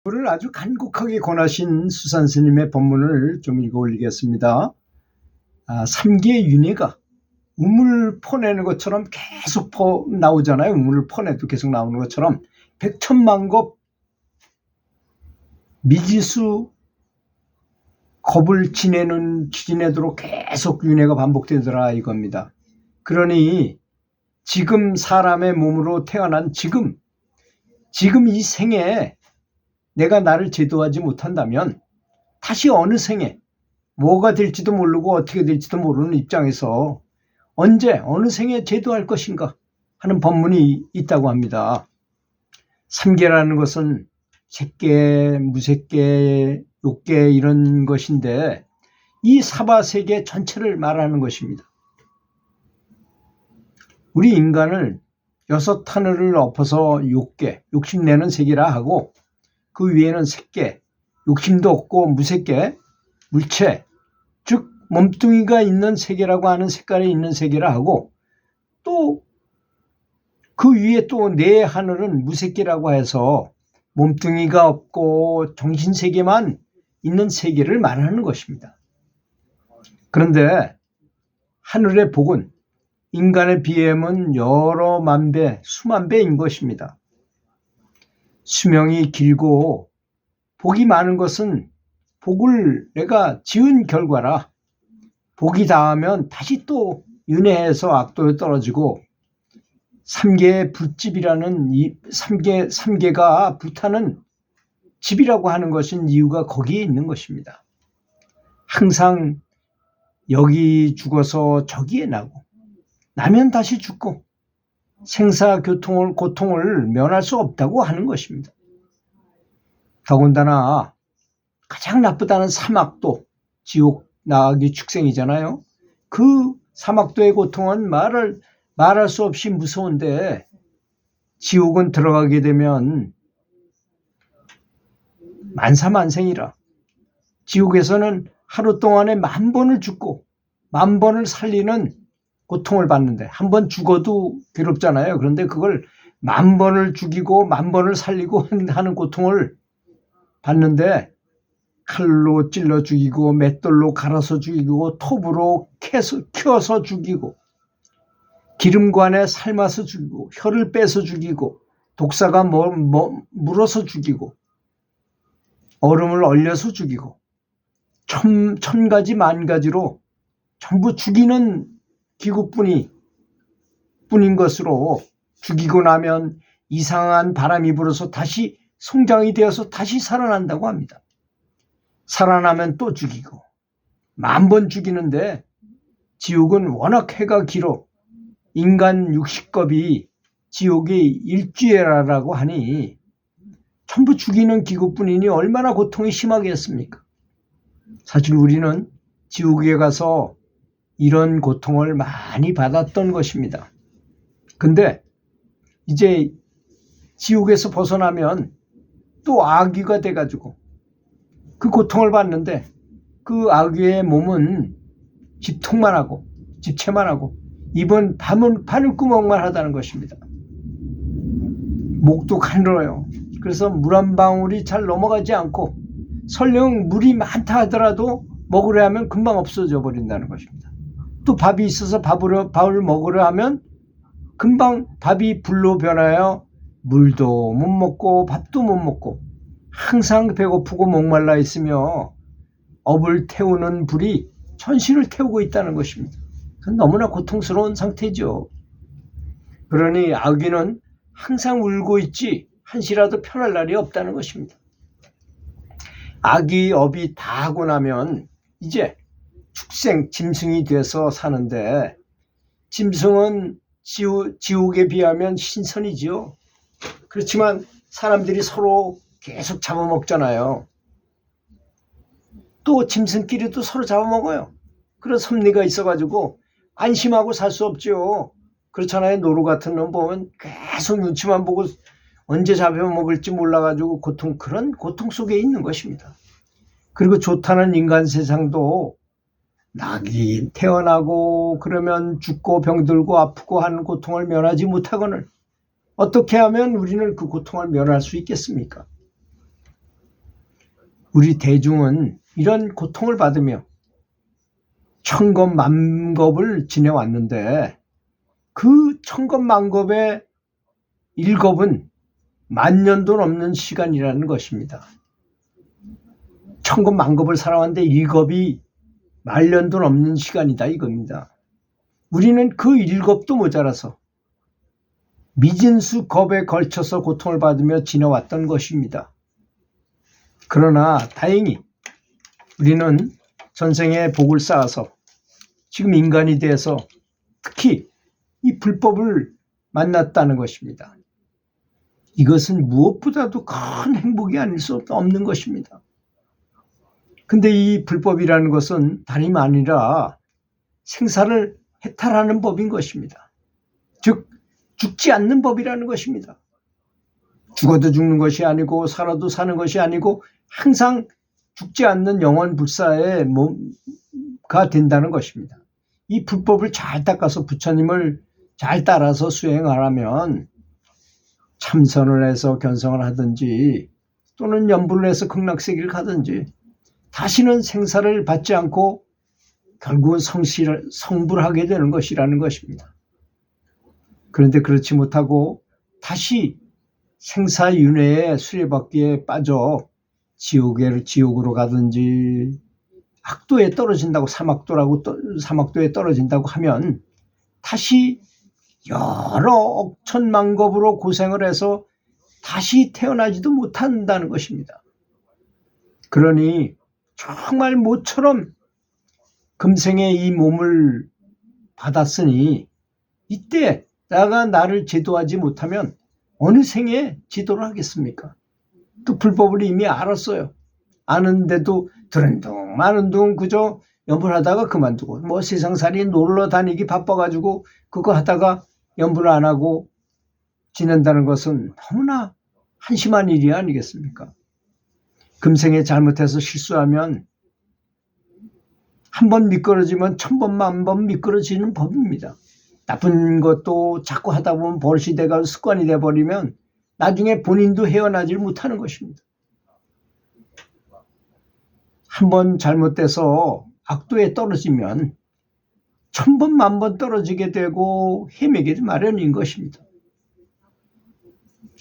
오늘 아주 간곡하게 권하신 수산 스님의 법문을 좀 읽어 올리겠습니다. 삼계 윤회가 우물 퍼내는 것처럼 계속 나오잖아요. 우물을 퍼내도 계속 나오는 것처럼 백천만급 미지수 겁을 지내도록 계속 윤회가 반복되더라 이겁니다. 그러니 지금 사람의 몸으로 태어난 지금 이 생에 내가 나를 제도하지 못한다면 다시 어느 생에 뭐가 될지도 모르고 어떻게 될지도 모르는 입장에서 언제 어느 생에 제도할 것인가 하는 법문이 있다고 합니다. 삼계라는 것은 색계, 무색계, 욕계 이런 것인데 이 사바세계 전체를 말하는 것입니다. 우리 인간을 6하늘을 엎어서 욕계, 욕심내는 세계라 하고 그 위에는 색계, 욕심도 없고 무색계, 물체, 즉 몸뚱이가 있는 세계라고 하는 색깔에 있는 세계라 하고 또 그 위에 또 네 하늘은 무색계라고 해서 몸뚱이가 없고 정신세계만 있는 세계를 말하는 것입니다. 그런데 하늘의 복은 인간의 비하면 여러 만배, 수만 배인 것입니다. 수명이 길고 복이 많은 것은 복을 내가 지은 결과라. 복이 닿으면 다시 또 윤회해서 악도에 떨어지고 삼계의 불집이라는 이 삼계가 불타는 집이라고 하는 것은 이유가 거기에 있는 것입니다. 항상 여기 죽어서 저기에 나고 나면 다시 죽고 고통을 면할 수 없다고 하는 것입니다. 더군다나 가장 나쁘다는 사막도 지옥 나가기 축생이잖아요. 그 사막도의 고통은 말할 수 없이 무서운데 지옥은 들어가게 되면 만사만생이라. 지옥에서는 하루 동안에 10,000번을 죽고 10,000번을 살리는 고통을 받는데 한 번 죽어도 괴롭잖아요. 그런데 그걸 10,000번을 죽이고 10,000번을 살리고 하는 고통을 받는데 칼로 찔러 죽이고 맷돌로 갈아서 죽이고 톱으로 켜서 죽이고 기름관에 삶아서 죽이고 혀를 빼서 죽이고 독사가 물어서 죽이고 얼음을 얼려서 죽이고 천가지 만가지로 전부 죽이는 기구뿐인 것으로 죽이고 나면 이상한 바람이 불어서 다시 송장이 되어서 다시 살아난다고 합니다. 살아나면 또 죽이고 10,000번 죽이는데 지옥은 워낙 해가 길어 인간 60겁이 지옥의 일주일이라고 하니 전부 죽이는 기구뿐이니 얼마나 고통이 심하겠습니까? 사실 우리는 지옥에 가서 이런 고통을 많이 받았던 것입니다. 근데 이제 지옥에서 벗어나면 또 아귀가 돼가지고 그 고통을 받는데 그 아귀의 몸은 집통만 하고 집채만 하고 입은 바늘구멍만 하다는 것입니다. 목도 가늘어요. 그래서 물 한 방울이 잘 넘어가지 않고 설령 물이 많다 하더라도 먹으려 하면 금방 없어져 버린다는 것입니다. 또 밥이 있어서 밥을 먹으려 하면 금방 밥이 불로 변하여 물도 못 먹고 밥도 못 먹고 항상 배고프고 목말라 있으며 업을 태우는 불이 천신을 태우고 있다는 것입니다. 그건 너무나 고통스러운 상태죠. 그러니 아귀는 항상 울고 있지 한시라도 편할 날이 없다는 것입니다. 아귀 업이 다 하고 나면 이제 축생 짐승이 돼서 사는데 짐승은 지옥에 비하면 신선이지요. 그렇지만 사람들이 서로 계속 잡아먹잖아요. 또 짐승끼리도 서로 잡아먹어요. 그런 섭리가 있어가지고 안심하고 살 수 없죠. 그렇잖아요. 노루 같은 놈 보면 계속 눈치만 보고 언제 잡아먹을지 몰라가지고 그런 고통 속에 있는 것입니다. 그리고 좋다는 인간 세상도 낙이 태어나고 그러면 죽고 병들고 아프고 하는 고통을 면하지 못하거늘 어떻게 하면 우리는 그 고통을 면할 수 있겠습니까? 우리 대중은 이런 고통을 받으며 천겁만겁을 지내왔는데 그 천겁만겁의 일겁은 만년도 넘는 시간이라는 것입니다. 천겁만겁을 살아왔는데 일겁이 말년도 넘는 시간이다 이겁니다. 우리는 그 일겁도 모자라서 미진수 겁에 걸쳐서 고통을 받으며 지내왔던 것입니다. 그러나 다행히 우리는 전생에 복을 쌓아서 지금 인간이 돼서 특히 이 불법을 만났다는 것입니다. 이것은 무엇보다도 큰 행복이 아닐 수 없는 것입니다. 근데 이 불법이라는 것은 다름이 아니라 생사를 해탈하는 법인 것입니다. 즉 죽지 않는 법이라는 것입니다. 죽어도 죽는 것이 아니고 살아도 사는 것이 아니고 항상 죽지 않는 영원 불사의 몸가 된다는 것입니다. 이 불법을 잘 닦아서 부처님을 잘 따라서 수행하라면 참선을 해서 견성을 하든지 또는 연불을 해서 극락세계를 가든지 다시는 생사를 받지 않고 결국은 성불하게 되는 것이라는 것입니다. 그런데 그렇지 못하고 다시 생사윤회의 수레바퀴에 빠져 지옥으로 가든지 악도에 떨어진다고 사막도에 떨어진다고 하면 다시 여러 억천만겁으로 고생을 해서 다시 태어나지도 못한다는 것입니다. 그러니 정말 모처럼 금생에 이 몸을 받았으니 이때 내가 나를 제도하지 못하면 어느 생에 제도를 하겠습니까? 그 불법을 이미 알았어요. 아는데도 들은둥 마는둥 그저 연불하다가 그만두고 뭐 세상살이 놀러 다니기 바빠가지고 그거 하다가 연불 안 하고 지낸다는 것은 너무나 한심한 일이 아니겠습니까? 금생에 잘못해서 실수하면 한 번 미끄러지면 1000번 만번 미끄러지는 법입니다. 나쁜 것도 자꾸 하다 보면 버릇이 돼가지고 습관이 돼버리면 나중에 본인도 헤어나질 못하는 것입니다. 한 번 잘못돼서 악도에 떨어지면 1000번 만번 떨어지게 되고 헤매게 마련인 것입니다.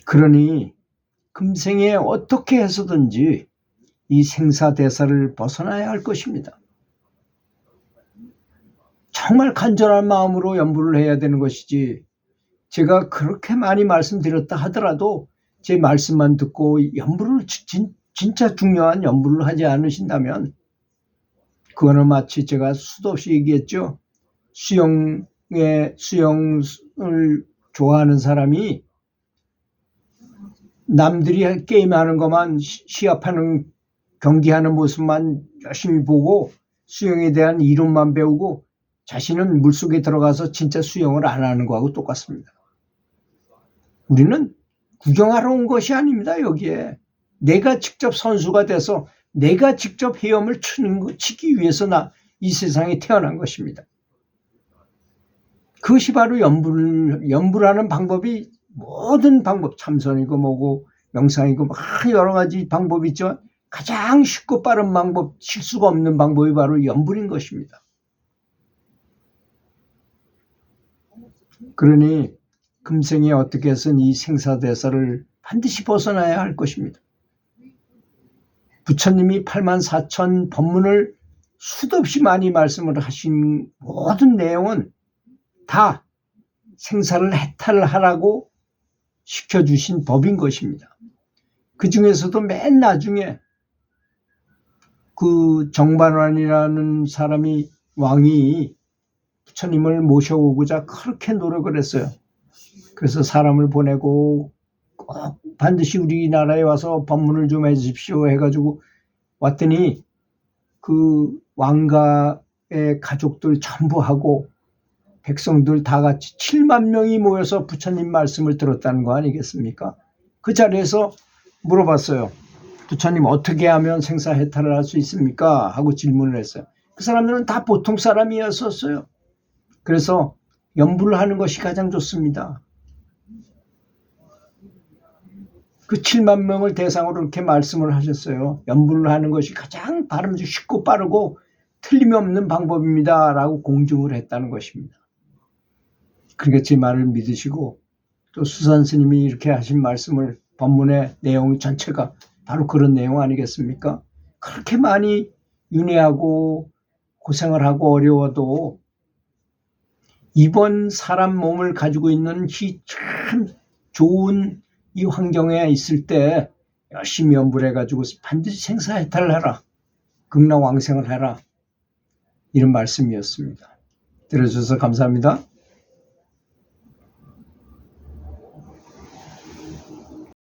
그러니 금생에 어떻게 해서든지 이 생사대사를 벗어나야 할 것입니다. 정말 간절한 마음으로 연불을 해야 되는 것이지 제가 그렇게 많이 말씀드렸다 하더라도 제 말씀만 듣고 연불을 진짜 중요한 연불을 하지 않으신다면 그거는 마치 제가 수도 없이 얘기했죠. 수영을 좋아하는 사람이 남들이 게임하는 것만 시합하는 경기하는 모습만 열심히 보고 수영에 대한 이론만 배우고 자신은 물속에 들어가서 진짜 수영을 안 하는 거하고 똑같습니다. 우리는 구경하러 온 것이 아닙니다. 여기에 내가 직접 선수가 돼서 내가 직접 헤엄을 치기 위해서 이 세상에 태어난 것입니다. 그것이 바로 연불하는 방법이 모든 방법, 참선이고 뭐고 명상이고 막 여러 가지 방법이 있죠. 가장 쉽고 빠른 방법, 실수가 없는 방법이 바로 연불인 것입니다. 그러니 금생에 어떻게 해서는 이 생사대사를 반드시 벗어나야 할 것입니다. 부처님이 84,000 법문을 수도 없이 많이 말씀을 하신 모든 내용은 다 생사를 해탈하라고 시켜주신 법인 것입니다. 그 중에서도 맨 나중에 그 정반환이라는 왕이 부처님을 모셔오고자 그렇게 노력을 했어요. 그래서 사람을 보내고 꼭 반드시 우리나라에 와서 법문을 좀 해주십시오 해가지고 왔더니 그 왕가의 가족들 전부 하고 백성들 다 같이 7만 명이 모여서 부처님 말씀을 들었다는 거 아니겠습니까? 그 자리에서 물어봤어요. 부처님 어떻게 하면 생사해탈을 할 수 있습니까? 하고 질문을 했어요. 그 사람들은 다 보통 사람이었었어요. 그래서 연불을 하는 것이 가장 좋습니다. 그 7만 명을 대상으로 이렇게 말씀을 하셨어요. 연불을 하는 것이 가장 발음도 쉽고 빠르고 틀림없는 방법입니다. 라고 공증을 했다는 것입니다. 그러니까 제 말을 믿으시고 또 수산 스님이 이렇게 하신 말씀을 법문의 내용 전체가 바로 그런 내용 아니겠습니까? 그렇게 많이 윤회하고 고생을 하고 어려워도 이번 사람 몸을 가지고 있는 이 참 좋은 이 환경에 있을 때 열심히 연불해가지고 반드시 생사해탈을 해라. 극락왕생을 해라. 이런 말씀이었습니다. 들어주셔서 감사합니다.